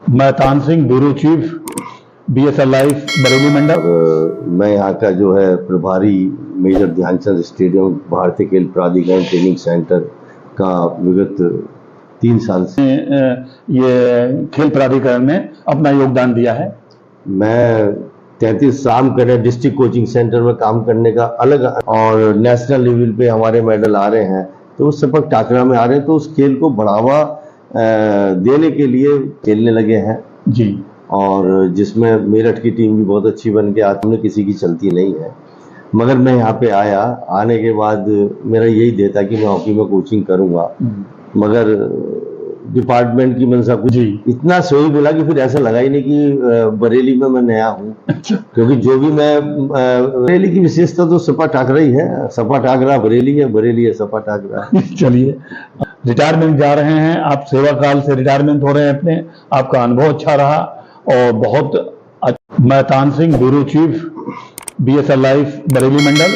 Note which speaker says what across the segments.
Speaker 1: मैं Tan Singh, bureau chief, BSL life Bareilly मंडल।
Speaker 2: मैं यहाँ का जो है प्रभारी मेजर ध्यानचंद स्टेडियम भारतीय खेल प्राधिकरण ट्रेनिंग सेंटर का विगत 3 साल से
Speaker 1: ये खेल प्राधिकरण में अपना योगदान दिया है।
Speaker 2: मैं 33 साल करे डिस्ट्रिक्ट कोचिंग सेंटर में काम करने का अलग, और नेशनल लेवल पे हमारे मेडल आ रहे हैं, तो उस सपक टाकरा में आ रहे हैं, तो उस खेल को बढ़ावा देने के लिए खेलने लगे हैं
Speaker 1: जी।
Speaker 2: और जिसमें मेरठ की टीम भी बहुत अच्छी बन के आती है, किसी की चलती नहीं है। मगर मैं यहाँ पे आया, आने के बाद मेरा यही ध्येय था कि मैं हॉकी में कोचिंग करूँगा, मगर डिपार्टमेंट की मंशा कुछ इतना सही मिला कि फिर ऐसा लगा ही नहीं कि बरेली में मैं नया हूँ। क्योंकि जो भी मैं बरेली की विशेषता तो सपा टाकरा ही है, सपा टाकरा बरेली है, बरेली है सपा टाकरा।
Speaker 1: चलिए, रिटायरमेंट जा रहे हैं आप, सेवा काल से रिटायरमेंट हो रहे हैं अपने, आपका अनुभव अच्छा रहा और बहुत मैं Tan Singh, bureau chief, BSL life Bareilly मंडल।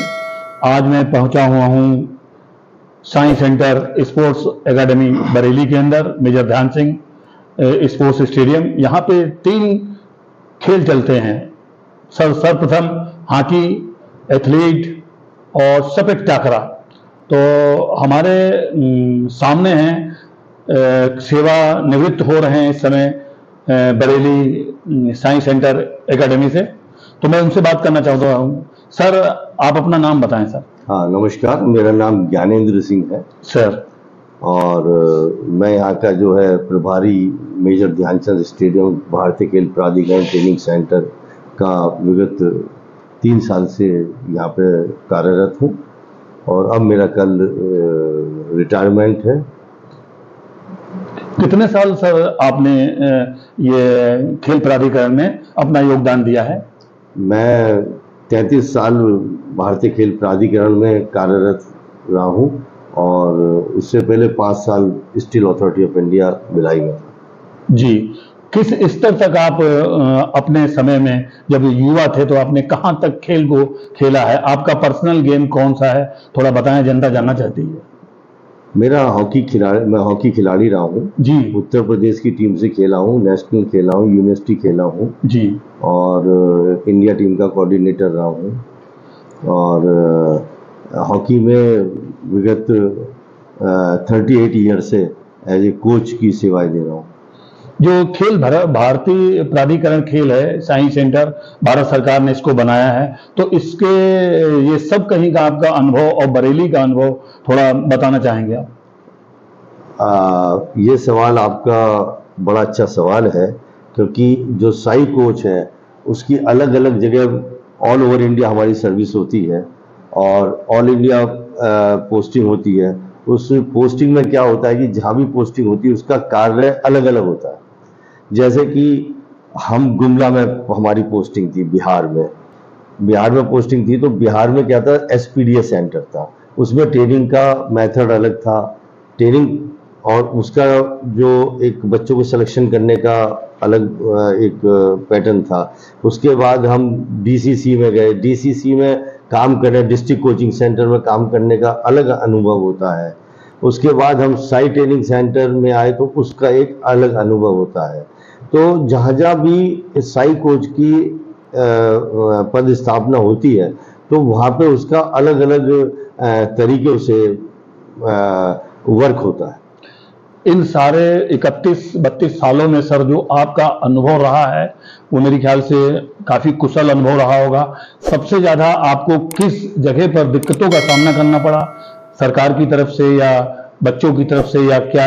Speaker 1: आज मैं पहुंचा हुआ हूं SAI centre sports academy Bareilly के अंदर, मेजर ध्यान सिंह स्पोर्ट्स स्टेडियम। यहाँ पे 3 खेल चलते हैं। सर्वप्रथम हॉकी, एथलीट और सपेट टाकरा। तो हमारे सामने हैं, सेवा निवृत्त हो रहे हैं इस समय बरेली साई सेंटर एकेडमी से, तो मैं उनसे बात करना चाहता हूँ। सर, आप अपना नाम बताएं सर।
Speaker 2: हाँ, नमस्कार, मेरा नाम ज्ञानेंद्र सिंह है
Speaker 1: सर,
Speaker 2: और मैं यहाँ का जो है प्रभारी मेजर ध्यानचंद स्टेडियम भारतीय खेल प्राधिकरण ट्रेनिंग सेंटर का विगत 3 साल से यहाँ पे कार्यरत हूँ और अब मेरा कल रिटायरमेंट है।
Speaker 1: कितने साल सर आपने ये खेल प्राधिकरण में अपना योगदान दिया है?
Speaker 2: मैं 33 साल भारतीय खेल प्राधिकरण में कार्यरत रहा हूँ और उससे पहले 5 साल steel authority of India Bhilai में था।
Speaker 1: जी। किस स्तर तक आप अपने समय में, जब युवा थे, तो आपने कहाँ तक खेल को खेला है? आपका पर्सनल गेम कौन सा है, थोड़ा बताएं, जनता जानना चाहती है।
Speaker 2: मैं हॉकी खिलाड़ी रहा हूँ
Speaker 1: जी।
Speaker 2: उत्तर प्रदेश की टीम से खेला हूँ, नेशनल खेला हूँ, यूनिवर्सिटी खेला हूँ
Speaker 1: जी, और
Speaker 2: इंडिया टीम का कोऑर्डिनेटर रहा हूँ और हॉकी में विगत 38 ईयर से एज ए कोच की सेवाएं दे रहा हूँ।
Speaker 1: जो खेल भारतीय प्राधिकरण खेल है, साइंस सेंटर, भारत सरकार ने इसको बनाया है, तो इसके ये सब कहीं का आपका अनुभव और बरेली का अनुभव थोड़ा बताना चाहेंगे आप?
Speaker 2: ये सवाल आपका बड़ा अच्छा सवाल है, क्योंकि जो साई कोच है उसकी अलग अलग जगह ऑल ओवर इंडिया हमारी सर्विस होती है और ऑल इंडिया पोस्टिंग होती है। उस पोस्टिंग में क्या होता है कि जहाँ भी पोस्टिंग होती है उसका कार्य अलग अलग होता है। जैसे कि हम गुमला में हमारी पोस्टिंग थी, बिहार में पोस्टिंग थी, तो बिहार में क्या था, एसपीडीएस सेंटर था, उसमें ट्रेनिंग का मेथड अलग था, ट्रेनिंग और उसका जो एक बच्चों को सिलेक्शन करने का अलग एक पैटर्न था। उसके बाद हम डीसीसी में गए, डीसीसी में काम करने, डिस्ट्रिक्ट कोचिंग सेंटर में काम करने का अलग अनुभव होता है। उसके बाद हम साई ट्रेनिंग सेंटर में आए तो उसका एक अलग अनुभव होता है। तो जहाँ भी साई कोच की पद स्थापना होती है तो वहाँ पे उसका अलग अलग तरीके से वर्क होता है।
Speaker 1: इन सारे 31-32 सालों में सर, जो आपका अनुभव रहा है वो मेरे ख्याल से काफी कुशल अनुभव रहा होगा। सबसे ज्यादा आपको किस जगह पर दिक्कतों का सामना करना पड़ा, सरकार की तरफ से या बच्चों की तरफ से या क्या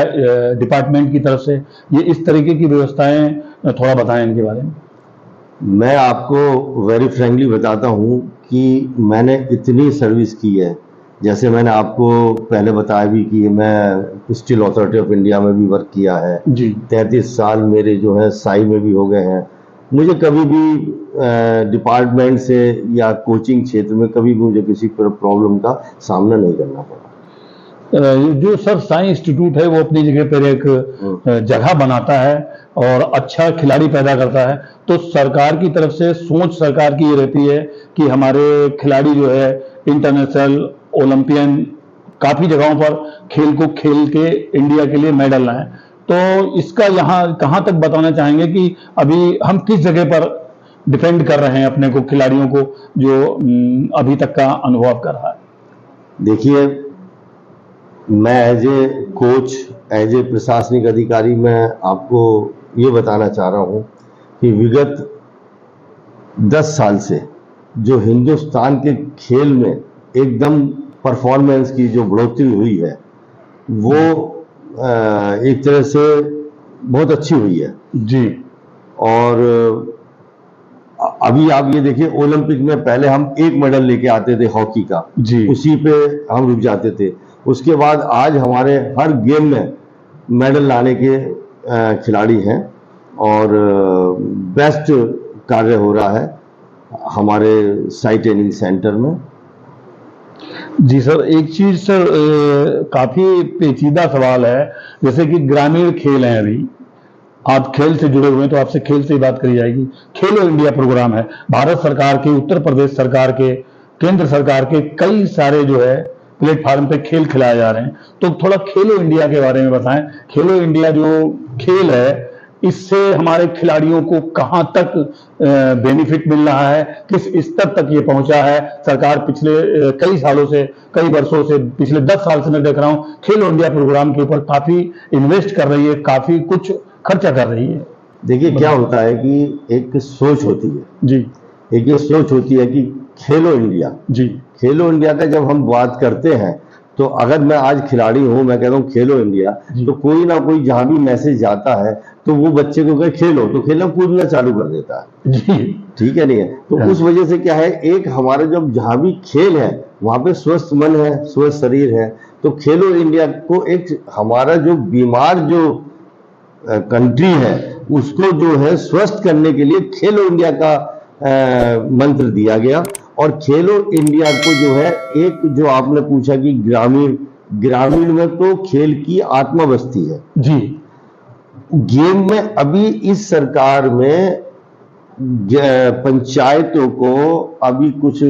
Speaker 1: डिपार्टमेंट की तरफ से? ये इस तरीके की व्यवस्थाएं थोड़ा बताएं इनके बारे में।
Speaker 2: मैं आपको वेरी फ्रैंकली बताता हूँ कि मैंने इतनी सर्विस की है, जैसे मैंने आपको पहले बताया भी कि मैं स्टील अथॉरिटी ऑफ इंडिया में भी वर्क किया है
Speaker 1: जी।
Speaker 2: 33 साल मेरे जो है साई में भी हो गए हैं। मुझे कभी भी डिपार्टमेंट से या कोचिंग क्षेत्र में कभी भी मुझे किसी प्रॉब्लम का सामना नहीं करना पड़ा।
Speaker 1: जो सर साई इंस्टीट्यूट है वो अपनी जगह पर एक जगह बनाता है और अच्छा खिलाड़ी पैदा करता है, तो सरकार की तरफ से सोच सरकार की ये रहती है कि हमारे खिलाड़ी जो है इंटरनेशनल, ओलंपियन, काफी जगहों पर खेल को खेल के इंडिया के लिए मेडल लाएं। तो इसका यहाँ कहाँ तक बताना चाहेंगे कि अभी हम किस जगह पर डिफेंड कर रहे हैं अपने को, खिलाड़ियों को, जो अभी तक का अनुभव कर रहा है?
Speaker 2: देखिए, मैं as a coach, as a प्रशासनिक अधिकारी, मैं आपको ये बताना चाह रहा हूँ कि विगत 10 साल से जो हिंदुस्तान के खेल में एकदम परफॉर्मेंस की जो बढ़ोतरी हुई है, वो एक तरह से बहुत अच्छी हुई है
Speaker 1: जी।
Speaker 2: और अभी आप ये देखिए, ओलंपिक में पहले हम एक मेडल लेके आते थे हॉकी का
Speaker 1: जी,
Speaker 2: उसी पे हम रुक जाते थे। उसके बाद आज हमारे हर गेम में मेडल लाने के खिलाड़ी हैं और बेस्ट कार्य हो रहा है हमारे साइट ट्रेनिंग सेंटर में।
Speaker 1: जी सर, एक चीज सर, काफी पेचीदा सवाल है, जैसे कि ग्रामीण खेल हैं, अभी आप खेल से जुड़े हुए हैं तो आपसे खेल से ही बात करी जाएगी। खेलो इंडिया प्रोग्राम है भारत सरकार के, उत्तर प्रदेश सरकार के, केंद्र सरकार के, कई सारे जो है प्लेटफार्म पे खेल खिलाए जा रहे हैं। तो थोड़ा खेलो इंडिया के बारे में बताएं। खेलो इंडिया जो खेल है, इससे हमारे खिलाड़ियों को कहां तक बेनिफिट मिल रहा है, किस स्तर तक ये पहुंचा है? सरकार पिछले कई सालों से, कई वर्षों से, पिछले 10 साल से मैं देख रहा हूं खेलो इंडिया प्रोग्राम के ऊपर काफी इन्वेस्ट कर रही है, काफी कुछ खर्चा कर रही है।
Speaker 2: देखिए, क्या होता है कि एक सोच होती है
Speaker 1: जी,
Speaker 2: एक ये सोच होती है कि खेलो इंडिया,
Speaker 1: जी,
Speaker 2: खेलो इंडिया का जब हम बात करते हैं तो अगर मैं आज खिलाड़ी हूं, मैं कहता हूं खेलो इंडिया, तो कोई ना कोई जहां भी मैसेज जाता है तो वो बच्चे को कहे खेलो, तो खेलना कूदना चालू कर देता है।
Speaker 1: जी,
Speaker 2: ठीक है, नहीं है? तो उस वजह से क्या है, एक हमारा जब जहां भी खेल है वहां पे स्वस्थ मन है, स्वस्थ शरीर है, तो खेलो इंडिया को एक हमारा जो बीमार जो कंट्री है उसको जो है स्वस्थ करने के लिए खेलो इंडिया का मंत्र दिया गया। और खेलो इंडिया को जो है, एक जो आपने पूछा कि ग्रामीण में तो खेल की आत्मा बसती है
Speaker 1: जी।
Speaker 2: गेम में। अभी इस सरकार में पंचायतों को अभी कुछ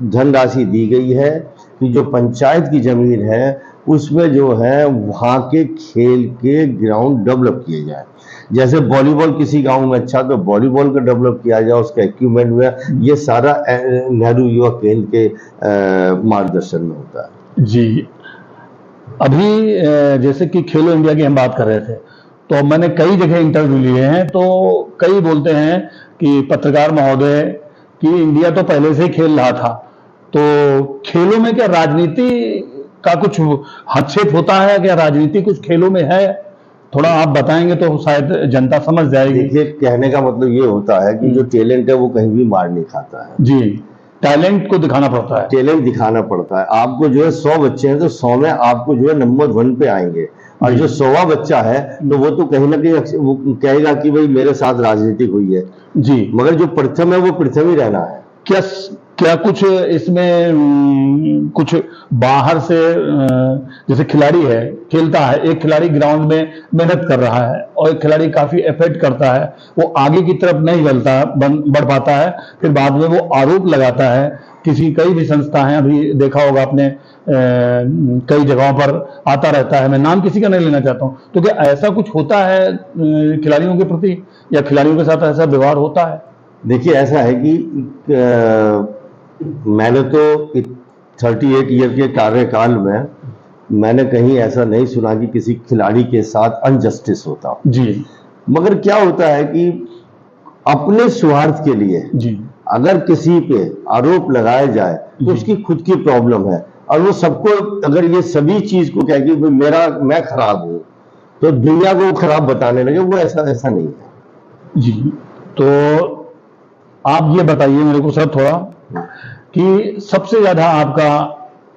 Speaker 2: धनराशि दी गई है कि जो पंचायत की जमीन है उसमें जो है वहां के खेल के ग्राउंड डेवलप किए जाए। जैसे वॉलीबॉल किसी गांव में अच्छा, तो वॉलीबॉल का डेवलप किया जाए, उसका इक्विपमेंट में। ये सारा नेहरू युवा केंद्र के मार्गदर्शन में होता है।
Speaker 1: जी, अभी जैसे कि खेलो इंडिया की हम बात कर रहे थे, तो मैंने कई जगह इंटरव्यू लिए हैं, तो कई बोलते हैं कि पत्रकार महोदय कि इंडिया तो पहले से ही खेल रहा था, तो खेलों में क्या राजनीति का कुछ हस्तक्षेप होता है? क्या राजनीति कुछ खेलों में है? थोड़ा आप बताएंगे तो शायद जनता समझ जाएगी।
Speaker 2: देखिए, कहने का मतलब ये होता है कि जो टैलेंट है वो कहीं भी मार नहीं खाता है।
Speaker 1: जी, टैलेंट को दिखाना पड़ता है।
Speaker 2: टैलेंट दिखाना पड़ता है। आपको जो है 100 बच्चे हैं तो 100 में आपको जो है नंबर 1 पे आएंगे, और जो 100वां बच्चा है तो वो तो कहीं ना कहीं वो कहेगा कि भाई मेरे साथ राजनीति हुई है
Speaker 1: जी,
Speaker 2: मगर जो प्रथम है वो प्रथम ही रहना है।
Speaker 1: क्या कुछ इसमें कुछ बाहर से, जैसे खिलाड़ी है, खेलता है, एक खिलाड़ी ग्राउंड में मेहनत कर रहा है और एक खिलाड़ी काफी एफर्ट करता है, वो आगे की तरफ नहीं बढ़ पाता है, फिर बाद में वो आरोप लगाता है। कई भी संस्था हैं, अभी देखा होगा आपने, कई जगहों पर आता रहता है, मैं नाम किसी का नहीं लेना चाहता हूं, तो क्या ऐसा कुछ होता है खिलाड़ियों के प्रति, या खिलाड़ियों के साथ ऐसा व्यवहार होता है?
Speaker 2: देखिए, ऐसा है कि मैंने तो 38 ईयर के कार्यकाल में मैंने कहीं ऐसा नहीं सुना कि किसी खिलाड़ी के साथ अनजस्टिस होता
Speaker 1: जी,
Speaker 2: मगर क्या होता है कि अपने स्वार्थ के लिए
Speaker 1: जी,
Speaker 2: अगर किसी पे आरोप लगाया जाए तो उसकी खुद की प्रॉब्लम है, और वो सबको अगर ये सभी चीज को कहे कि मैं खराब हूं तो दुनिया को खराब बताने लगे, वो ऐसा नहीं है।
Speaker 1: जी। तो आप ये बताइए मेरे को सर थोड़ा कि सबसे ज्यादा आपका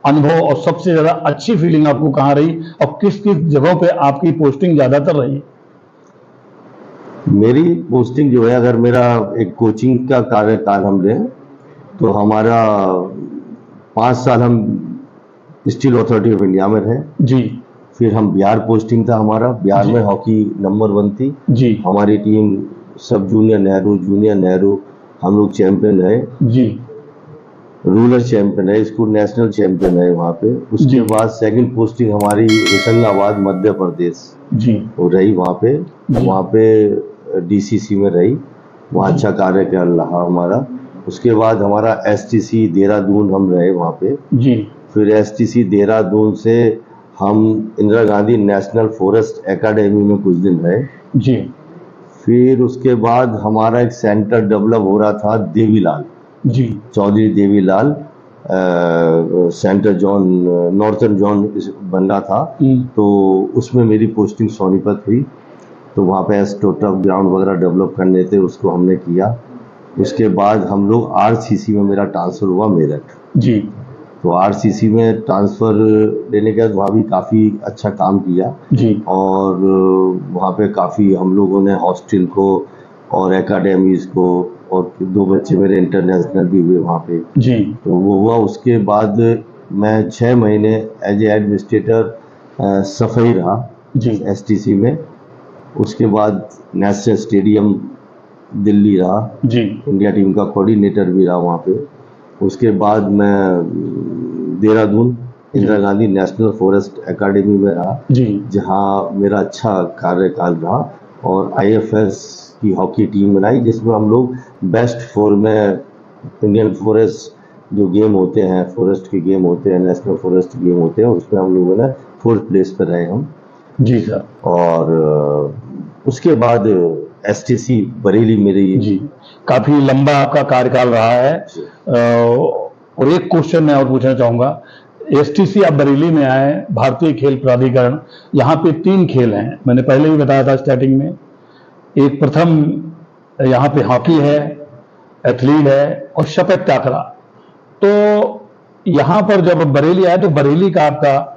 Speaker 1: अनुभव और सबसे ज्यादा अच्छी फीलिंग आपको कहाँ रही, और किस किस जगहों पे आपकी पोस्टिंग ज्यादातर रही?
Speaker 2: मेरी पोस्टिंग जो है, अगर मेरा एक कोचिंग का कार्यकाल हम लें तो हमारा 5 साल हम स्टील अथॉरिटी ऑफ इंडिया में रहे।
Speaker 1: जी,
Speaker 2: फिर हम बिहार पोस्टिंग था हमारा, बिहार में हॉकी नंबर 1 थी
Speaker 1: जी,
Speaker 2: हमारी टीम। सब जूनियर नेहरू, जूनियर नेहरू हम लोग चैंपियन रहे।
Speaker 1: जी,
Speaker 2: रूरल चैंपियन है, स्कूल नेशनल चैंपियन है वहाँ पे। उसके
Speaker 1: जी।
Speaker 2: बाद सेकंड पोस्टिंग हमारी होशंगाबाद मध्य प्रदेश
Speaker 1: जी
Speaker 2: वो रही वहाँ पे।
Speaker 1: जी।
Speaker 2: वहाँ पे डीसीसी में रही, वहाँ अच्छा कार्य कर रहा हमारा। उसके बाद हमारा एसटीसी देहरादून हम रहे वहाँ पे।
Speaker 1: जी
Speaker 2: फिर एसटीसी देहरादून से हम Indira Gandhi national forest academy में कुछ दिन रहे।
Speaker 1: जी
Speaker 2: फिर उसके बाद हमारा एक सेंटर डेवलप हो रहा था Devilal,
Speaker 1: ji
Speaker 2: Chaudhary Devilal centre zone, northern zone बन रहा था। तो उसमें मेरी पोस्टिंग सोनीपत हुई। तो वहाँ पे एस्ट्रोटर्फ ग्राउंड वगैरह डेवलप करने थे, उसको हमने किया। उसके बाद हम लोग आरसीसी में मेरा ट्रांसफ़र हुआ मेरठ।
Speaker 1: जी
Speaker 2: तो आरसीसी में ट्रांसफ़र लेने के बाद वहाँ भी काफ़ी अच्छा काम किया।
Speaker 1: जी
Speaker 2: और वहाँ पे काफ़ी हम लोगों ने हॉस्टल को और एकेडमीज़ को, और 2 बच्चे मेरे इंटरनेशनल भी हुए वहाँ पे।
Speaker 1: जी
Speaker 2: तो वो हुआ। उसके बाद मैं 6 महीने एज ए एडमिनिस्ट्रेटर सफाई रहा
Speaker 1: जी
Speaker 2: एसटीसी में। उसके बाद नेशनल स्टेडियम दिल्ली रहा,
Speaker 1: जी
Speaker 2: इंडिया टीम का कोऑर्डिनेटर भी रहा वहाँ पे। उसके बाद मैं Dehradun Indira Gandhi national forest academy में रहा,
Speaker 1: जी
Speaker 2: जहाँ मेरा अच्छा कार्यकाल रहा। और आईएफएस की हॉकी टीम बनाई, जिसमें हम लोग बेस्ट 4 में इंडियन फॉरेस्ट जो गेम होते हैं, फॉरेस्ट के गेम होते हैं, नेशनल फॉरेस्ट गेम होते हैं, उसमें हम लोगों ने 4th प्लेस पर रहे हम।
Speaker 1: जी सर।
Speaker 2: और उसके बाद एसटीसी बरेली मेरी।
Speaker 1: जी, काफी लंबा आपका कार्यकाल रहा है। और एक क्वेश्चन मैं और पूछना चाहूंगा, एसटीसी आप बरेली में आए, भारतीय खेल प्राधिकरण, यहाँ पे 3 खेल हैं, मैंने पहले भी बताया था स्टार्टिंग में। एक प्रथम यहाँ पे हॉकी है, एथलीट है और शतक टाकरा। तो यहाँ पर जब बरेली आए तो बरेली का आपका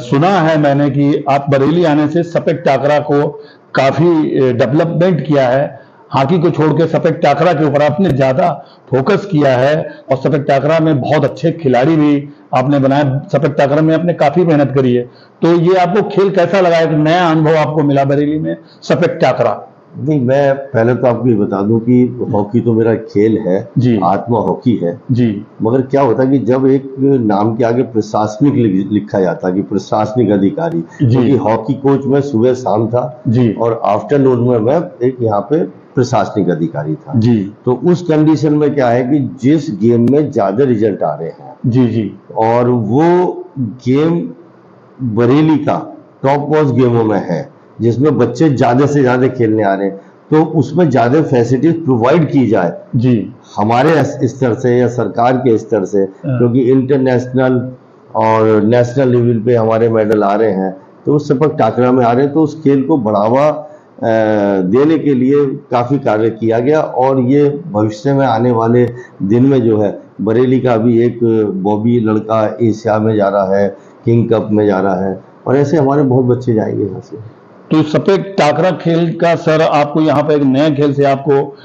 Speaker 1: सुना है मैंने कि आप बरेली आने से सपेक टाकरा को काफी डेवलपमेंट किया है। हॉकी को छोड़ के सपेक टाकरा के ऊपर आपने ज्यादा फोकस किया है और सपेक टाकरा में बहुत अच्छे खिलाड़ी भी आपने बनाए। सपेक टाकरा में आपने काफी मेहनत करी है। तो ये आपको खेल कैसा लगा, एक नया अनुभव आपको मिला बरेली में सपेक टाकरा?
Speaker 2: नहीं, मैं पहले तो आपको ये बता दूं कि हॉकी तो मेरा खेल है
Speaker 1: जी।
Speaker 2: आत्मा हॉकी है
Speaker 1: जी।
Speaker 2: मगर क्या होता है कि जब एक नाम के आगे प्रशासनिक लिखा जाता है कि प्रशासनिक अधिकारी, क्योंकि तो हॉकी कोच में सुबह शाम था
Speaker 1: जी।
Speaker 2: और आफ्टरनून में मैं एक यहाँ पे प्रशासनिक अधिकारी था
Speaker 1: जी।
Speaker 2: तो उस कंडीशन में क्या है कि जिस गेम में ज्यादा रिजल्ट आ रहे हैं
Speaker 1: जी जी
Speaker 2: और वो गेम बरेली का टॉप मोस्ट गेमों में है, जिसमें बच्चे ज्यादा से ज्यादा खेलने आ रहे हैं, तो उसमें ज्यादा फैसिलिटीज प्रोवाइड की जाए
Speaker 1: जी
Speaker 2: हमारे स्तर से या सरकार के स्तर से, क्योंकि इंटरनेशनल और नेशनल लेवल पे हमारे मेडल आ रहे हैं, तो उस सपक टाकरा में आ रहे हैं। तो उस खेल को बढ़ावा देने के लिए काफ़ी कार्य किया गया और ये भविष्य में आने वाले दिन में जो है बरेली का भी एक बॉबी लड़का एशिया में जा रहा है, किंग कप में जा रहा है, और ऐसे हमारे बहुत बच्चे जाएंगे यहाँ से।
Speaker 1: तो सपेक टाकरा खेल का सर आपको यहाँ पे एक नए खेल से आपको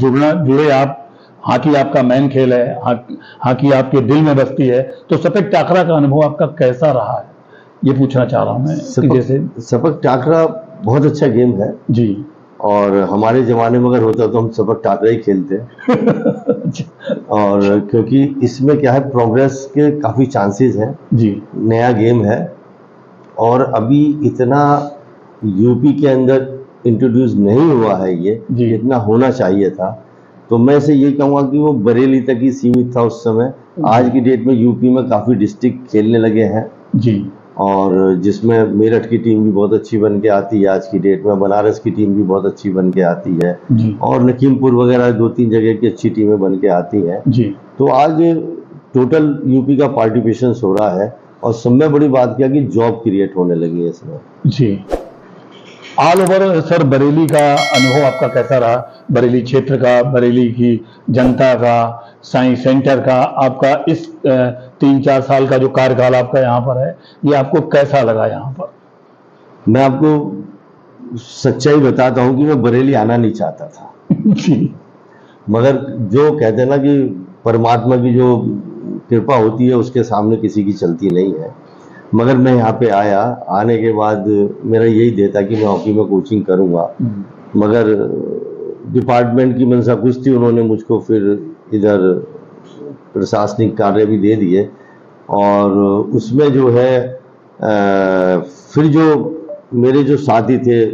Speaker 1: जुड़े आप। हॉकी आपका मेन खेल है, हॉकी आपके दिल में बसती है, तो सपेक टाकरा का अनुभव आपका कैसा रहा है, ये पूछना चाह रहा हूँ मैं। जैसे
Speaker 2: सपेक टाकरा बहुत अच्छा गेम है
Speaker 1: जी,
Speaker 2: और हमारे जमाने में अगर होता तो हम सपेक टाकरा ही खेलते और क्योंकि इसमें क्या है, प्रोग्रेस के काफ़ी चांसेस हैं
Speaker 1: जी।
Speaker 2: नया गेम है और अभी इतना यूपी के अंदर इंट्रोड्यूस नहीं हुआ है ये जितना होना चाहिए था। तो मैं इसे ये कहूँगा कि वो बरेली तक ही सीमित था उस समय। आज की डेट में यूपी में काफ़ी डिस्ट्रिक्ट खेलने लगे हैं
Speaker 1: जी,
Speaker 2: और जिसमें मेरठ की टीम भी बहुत अच्छी बन के आती है आज की डेट में, बनारस की टीम भी बहुत अच्छी बन के आती है
Speaker 1: जी।
Speaker 2: और लखीमपुर वगैरह 2-3 जगह की अच्छी टीमें बन के आती हैं
Speaker 1: जी।
Speaker 2: तो आज टोटल यूपी का पार्टिसिपेशन हो रहा है और सबसे बड़ी बात क्या कि जॉब क्रिएट होने लगी है इसमें।
Speaker 1: जी। ऑल ओवर सर बरेली का अनुभव आपका कैसा रहा? बरेली क्षेत्र का, बरेली की जनता का, साइंस सेंटर का, आपका इस 3-4 साल का जो कार्यकाल आपका यहाँ पर है, ये आपको कैसा लगा यहाँ पर?
Speaker 2: मैं आपको सच्चाई बताता हूँ कि मैं बरेली आना नहीं चाहता था
Speaker 1: जी।
Speaker 2: मगर जो कहते हैं ना कि परमात्मा की जो कृपा होती है उसके सामने किसी की चलती नहीं है, मगर मैं यहाँ पे आया। आने के बाद मेरा यही देता कि मैं हॉकी में कोचिंग करूँगा, मगर डिपार्टमेंट की मंशा कुछ थी, उन्होंने मुझको फिर इधर प्रशासनिक कार्य भी दे दिए, और उसमें जो है फिर जो मेरे जो साथी थे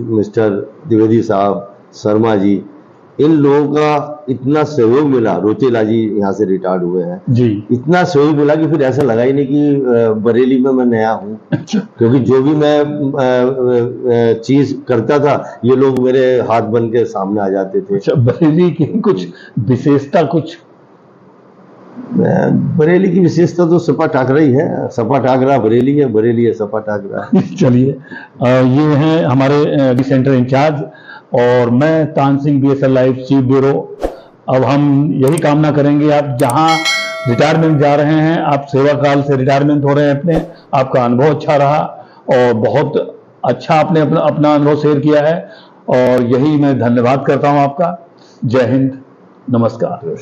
Speaker 2: मिस्टर द्विवेदी साहब, शर्मा जी, इन लोगों का इतना सहयोग मिला। रोतेला जी यहाँ से रिटायर्ड हुए हैं
Speaker 1: जी,
Speaker 2: इतना सहयोग मिला कि फिर ऐसा लगा ही नहीं कि बरेली में मैं नया हूँ, क्योंकि जो भी मैं चीज करता था ये लोग मेरे हाथ बन के सामने आ जाते थे।
Speaker 1: अच्छा, बरेली की कुछ विशेषता कुछ?
Speaker 2: बरेली की विशेषता तो सपा टाकरा ही है। सपा टाकरा बरेली है, बरेली है सपा टाकरा।
Speaker 1: चलिए, ये हैं हमारे सेंटर इंचार्ज और मैं तानसिंह BSL लाइफ चीफ ब्यूरो। अब हम यही कामना करेंगे आप जहां रिटायरमेंट जा रहे हैं, आप सेवा काल से रिटायरमेंट हो रहे हैं अपने, आपका अनुभव अच्छा रहा और बहुत अच्छा आपने अपना अनुभव शेयर किया है, और यही मैं धन्यवाद करता हूं आपका। जय हिंद, नमस्कार।